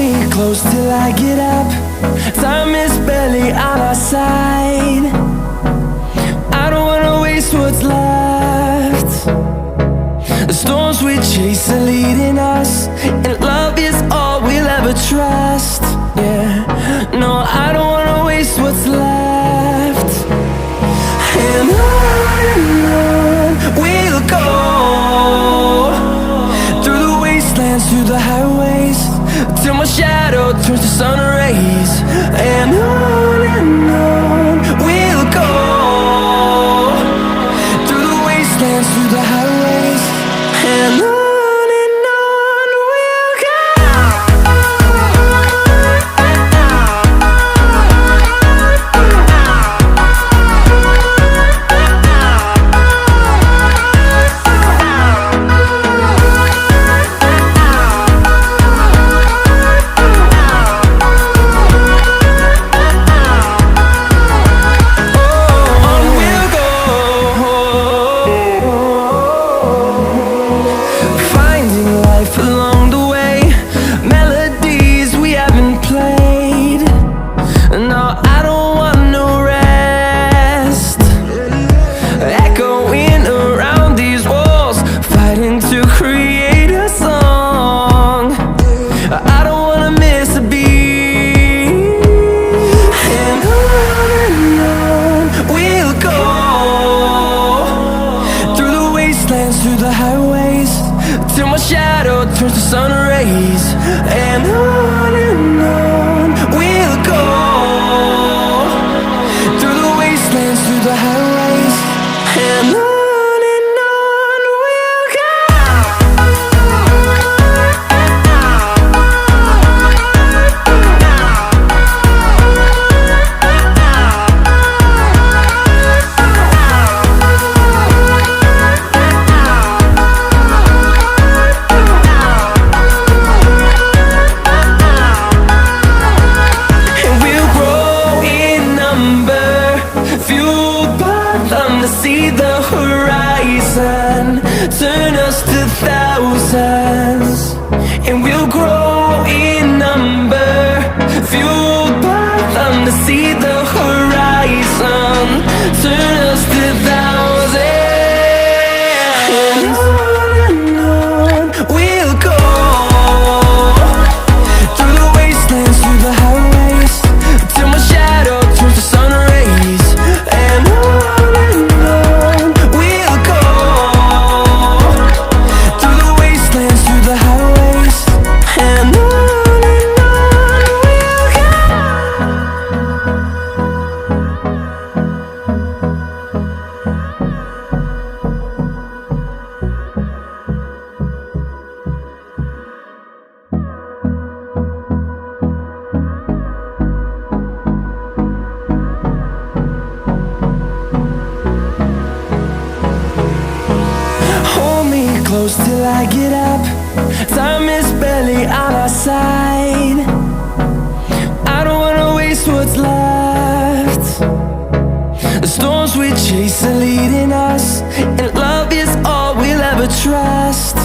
me close till I get up. Time is barely on our side. I don't wanna waste what's left. The storms we chase are leading us, and love is all we'll ever trust. Yeah, no, I don't wanna waste what's left. And on we'll go, through the wastelands, through the highways, till my shadow turns to sun rays. And on we'll go, through the wastelands, through the highways, and on we'll go. Through the highways, till my shadow turns to sun rays. And on we'll go, through the wastelands, through the highways, and on we'll go. See the horizon, turn us to thousands, and we'll grow in number, fueled by them. To see the horizon, turn us to thousands, and on we'll go, through the wastelands, through the highways, till my shadow turns to sun rays. And close till I get up. Time is barely on our side. I don't wanna waste what's left. The storms we chase are leading us, and love is all we'll ever trust.